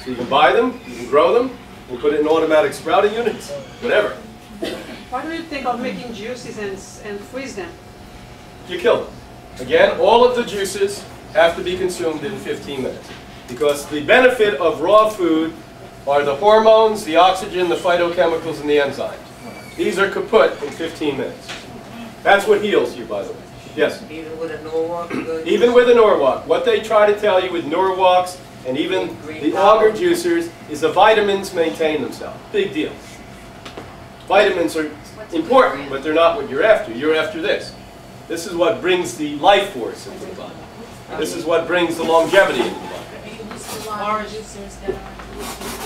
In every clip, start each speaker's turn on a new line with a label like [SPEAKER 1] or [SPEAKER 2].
[SPEAKER 1] So you can buy them, you can grow them, we'll put it in automatic sprouting units, whatever.
[SPEAKER 2] Why do you think of making juices and freeze them?
[SPEAKER 1] You kill them. Again, all of the juices have to be consumed in 15 minutes. Because the benefit of raw food are the hormones, the oxygen, the phytochemicals, and the enzymes. These are kaput in 15 minutes. That's what heals you, by the way. Yes?
[SPEAKER 3] Even with a Norwalk?
[SPEAKER 1] Even with a Norwalk. What they try to tell you with Norwalks and even the auger juicers is the vitamins maintain themselves. Big deal. Vitamins are important, but they're not what you're after. You're after this. This is what brings the life force into the body. This is what brings the longevity into the body.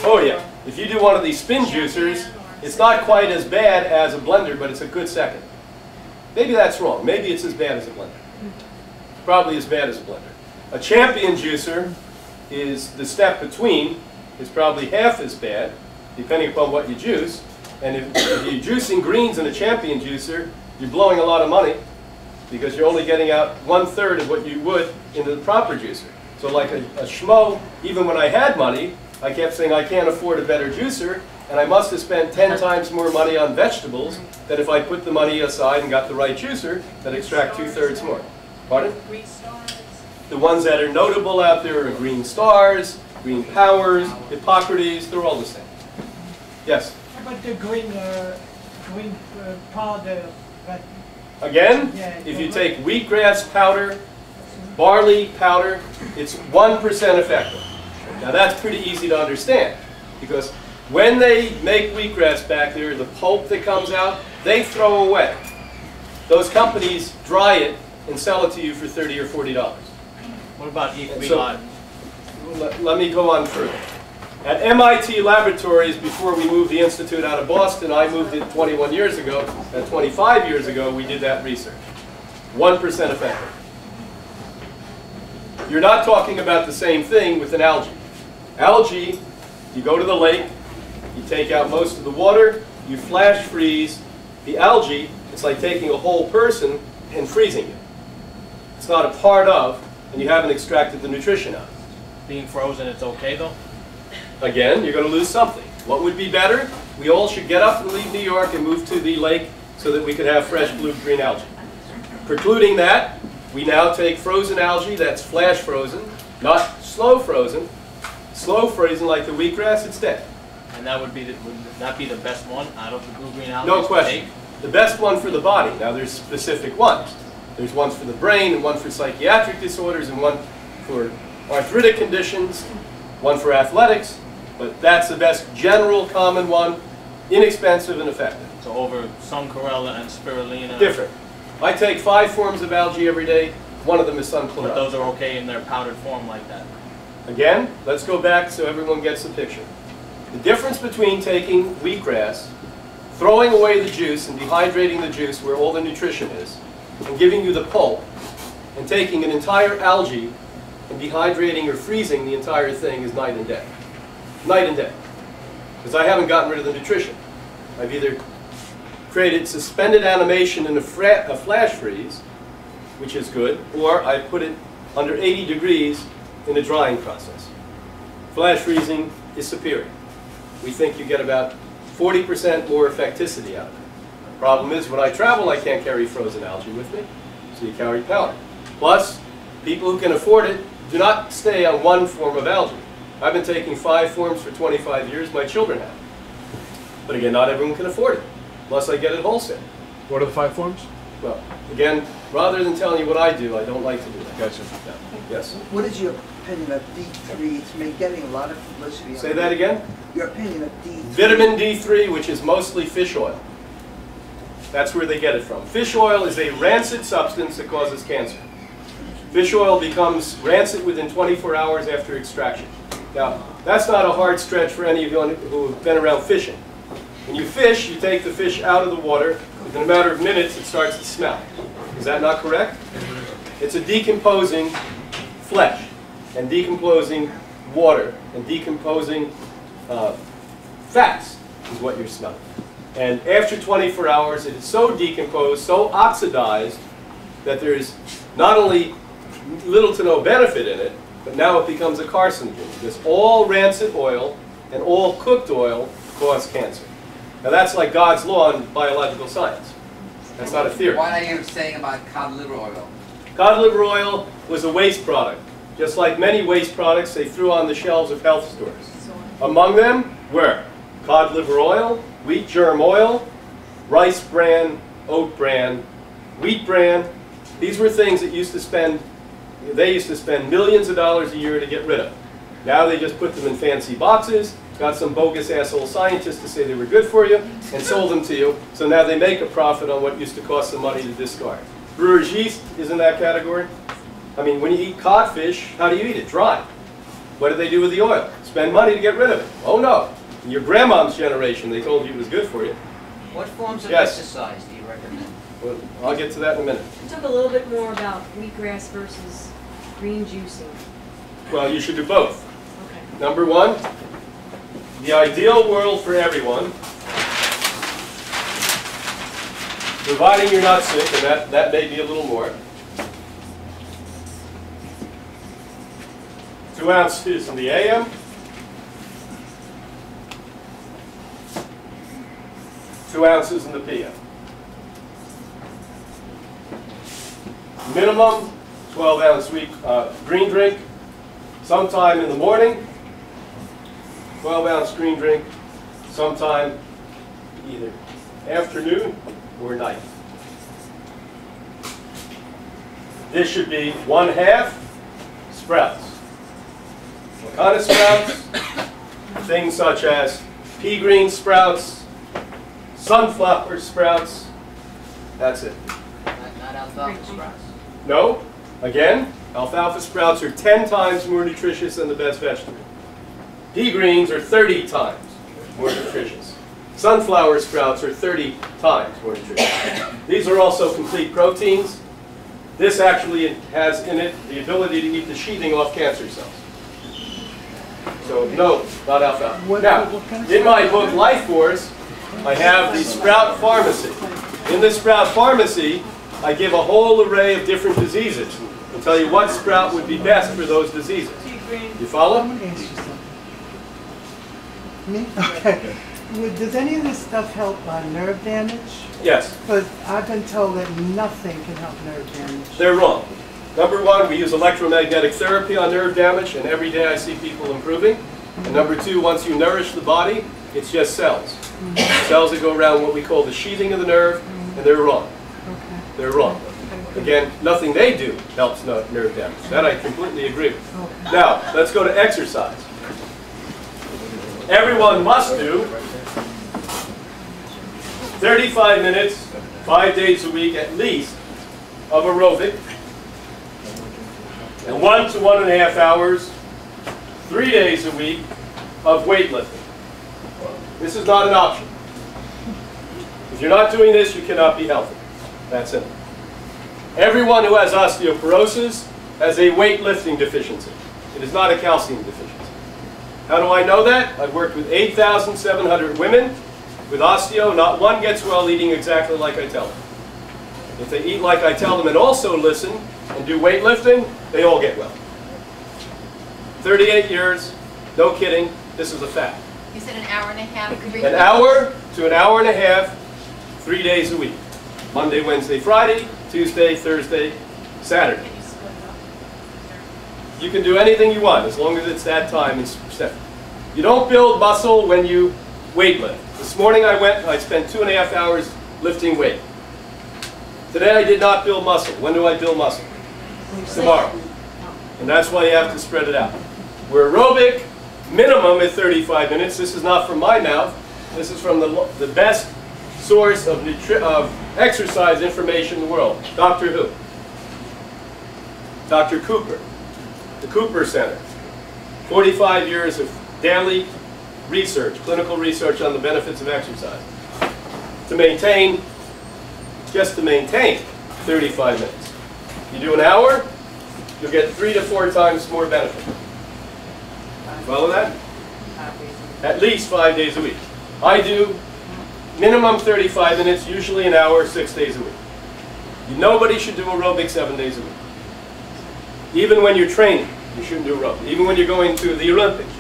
[SPEAKER 1] Oh yeah. If you do one of these spin juicers, it's not quite as bad as a blender, but it's a good second. Maybe that's wrong. Maybe it's as bad as a blender. Probably as bad as a blender. A champion juicer is the step between. It's probably half as bad, depending upon what you juice. And if you're juicing greens in a champion juicer, you're blowing a lot of money because you're only getting out 1/3 of what you would in the proper juicer. So like a schmo, even when I had money, I kept saying I can't afford a better juicer, and I must have spent 10 times more money on vegetables than if I put the money aside and got the right juicer that extract 2/3 more. Pardon?
[SPEAKER 4] Green stars.
[SPEAKER 1] The ones that are notable out there are Green Stars, Green Powers, Hippocrates, they're all the same. Yes?
[SPEAKER 5] How about the green powder? That,
[SPEAKER 1] Again, if you take wheatgrass powder, barley powder, it's 1% effective. Now that's pretty easy to understand because when they make wheatgrass back there, the pulp that comes out, they throw away. Those companies dry it and sell it to you for $30 or $40.
[SPEAKER 6] What about
[SPEAKER 1] Let me go on further. At MIT Laboratories, before we moved the Institute out of Boston, I moved it 21 years ago, and 25 years ago we did that research. 1% effective. You're not talking about the same thing with an algae. Algae, you go to the lake, you take out most of the water, you flash freeze. The algae, it's like taking a whole person and freezing it. It's not a part of, and you haven't extracted the nutrition out.
[SPEAKER 6] Being frozen, it's okay though?
[SPEAKER 1] Again, you're going to lose something. What would be better? We all should get up and leave New York and move to the lake so that we could have fresh blue-green algae. Precluding that, we now take frozen algae that's flash frozen, not slow frozen. Slow frozen like the wheatgrass, it's dead.
[SPEAKER 6] And that would that be the best one out of the blue-green algae?
[SPEAKER 1] No question. The best one for the body. Now there's specific ones. There's ones for the brain, and one for psychiatric disorders, and one for arthritic conditions, one for athletics. But that's the best general common one, inexpensive and effective.
[SPEAKER 6] So over suncorella and spirulina?
[SPEAKER 1] Different. I take 5 forms of algae every day. One of them is sun
[SPEAKER 6] But those are okay in their powdered form like that?
[SPEAKER 1] Again, let's go back so everyone gets the picture. The difference between taking wheatgrass, throwing away the juice and dehydrating the juice where all the nutrition is, and giving you the pulp, and taking an entire algae and dehydrating or freezing the entire thing is night and day. Night and day. Because I haven't gotten rid of the nutrition. I've either created suspended animation in a flash freeze, which is good, or I put it under 80 degrees in a drying process. Flash freezing is superior. We think you get about 40% more effectivity out of it. The problem is when I travel I can't carry frozen algae with me, so you carry powder. Plus, people who can afford it do not stay on one form of algae. I've been taking 5 forms for 25 years, my children have. But again, not everyone can afford it, unless I get it wholesale.
[SPEAKER 7] What are the 5 forms?
[SPEAKER 1] Well, again, rather than telling you what I do, I don't like to do that.
[SPEAKER 7] Gotcha.
[SPEAKER 1] No. Yes?
[SPEAKER 3] What is your opinion of D3? It's been getting a lot of publicity.
[SPEAKER 1] Say that again?
[SPEAKER 3] Your opinion of D3.
[SPEAKER 1] Vitamin D3, which is mostly fish oil. That's where they get it from. Fish oil is a rancid substance that causes cancer. Fish oil becomes rancid within 24 hours after extraction. Now, that's not a hard stretch for any of you who have been around fishing. When you fish, you take the fish out of the water. Within a matter of minutes, it starts to smell. Is that not correct? It's a decomposing flesh and decomposing water and decomposing fats is what you're smelling. And after 24 hours, it is so decomposed, so oxidized, that there is not only little to no benefit in it, but now it becomes a carcinogen because all rancid oil and all cooked oil cause cancer. Now that's like God's law in biological science. That's not a theory.
[SPEAKER 4] What are you saying about cod liver oil?
[SPEAKER 1] Cod liver oil was a waste product. Just like many waste products they threw on the shelves of health stores. Among them were cod liver oil, wheat germ oil, rice bran, oat bran, wheat bran. These were things that they used to spend millions of dollars a year to get rid of. Now they just put them in fancy boxes, got some bogus asshole scientists to say they were good for you, and sold them to you. So now they make a profit on what used to cost them money to discard. Brewer's yeast is in that category. I mean, when you eat codfish, how do you eat it? Dry. What did they do with the oil? Spend money to get rid of it. Oh no. In your grandmom's generation, they told you it was good for you.
[SPEAKER 4] What forms of
[SPEAKER 1] Yes.
[SPEAKER 4] exercise do you recommend?
[SPEAKER 1] Well, I'll get to that in a minute.
[SPEAKER 5] Talk a little bit more about wheatgrass versus green juicing.
[SPEAKER 1] Well, you should do both.
[SPEAKER 5] Okay.
[SPEAKER 1] Number one, the ideal world for everyone, providing you're not sick, and that may be a little more, 2 ounces in the AM, 2 ounces in the PM. Minimum 12-ounce green drink, sometime in the morning, 12-ounce green drink, sometime either afternoon or night. This should be 1/2 sprouts. What kind of sprouts? Things such as pea green sprouts, sunflower sprouts. That's it.
[SPEAKER 4] Not alfalfa sprouts.
[SPEAKER 1] No, again, alfalfa sprouts are 10 times more nutritious than the best vegetable. Pea greens are 30 times more nutritious. Sunflower sprouts are 30 times more nutritious. These are also complete proteins. This actually has in it the ability to eat the sheathing off cancer cells. So no, not alfalfa. Now, in my book, Life Force, I have the Sprout Pharmacy. In the Sprout Pharmacy, I give a whole array of different diseases and tell you what sprout would be best for those diseases. You follow?
[SPEAKER 3] I'm going to ask you something. Me? Okay. Does any of this stuff help nerve damage?
[SPEAKER 1] Yes.
[SPEAKER 3] Because I've been told that nothing can help nerve damage.
[SPEAKER 1] They're wrong. Number one, we use electromagnetic therapy on nerve damage, and every day I see people improving. And number two, once you nourish the body, it's just cells. Cells that go around what we call the sheathing of the nerve, and they're wrong.
[SPEAKER 3] Okay.
[SPEAKER 1] They're wrong. Again, nothing they do helps nerve damage. That I completely agree with.
[SPEAKER 3] Okay.
[SPEAKER 1] Now, let's go to exercise. Everyone must do 35 minutes, 5 days a week at least, of aerobic, and 1 to 1.5 hours, 3 days a week of weightlifting. This is not an option. If you're not doing this, you cannot be healthy. That's it. Everyone who has osteoporosis has a weightlifting deficiency. It is not a calcium deficiency. How do I know that? I've worked with 8,700 women with osteo. Not one gets well eating exactly like I tell them. If they eat like I tell them and also listen and do weightlifting, they all get well. 38 years, no kidding, this is a fact.
[SPEAKER 7] You said an hour and a half?
[SPEAKER 1] An hour to an hour and a half, 3 days a week. Monday, Wednesday, Friday, Tuesday, Thursday, Saturday.
[SPEAKER 7] Can you split it up?
[SPEAKER 1] You can do anything you want as long as it's that time and step. You don't build muscle when you weightlift. This morning I spent 2.5 hours lifting weight. Today I did not build muscle. When do I build muscle? Tomorrow. And that's why you have to spread it out. We're aerobic, minimum at 35 minutes. This is not from my mouth. This is from the best source of exercise information in the world. Dr. Who? Dr. Cooper. The Cooper Center. 45 years of daily research, clinical research on the benefits of exercise. To maintain, just to maintain 35 minutes. You do an hour, you'll get 3 to 4 times more benefit. Follow that? At least 5 days a week. I do minimum 35 minutes, usually an hour, 6 days a week. Nobody should do aerobics 7 days a week. Even when you're training, You shouldn't do aerobics. Even when you're going to the Olympics,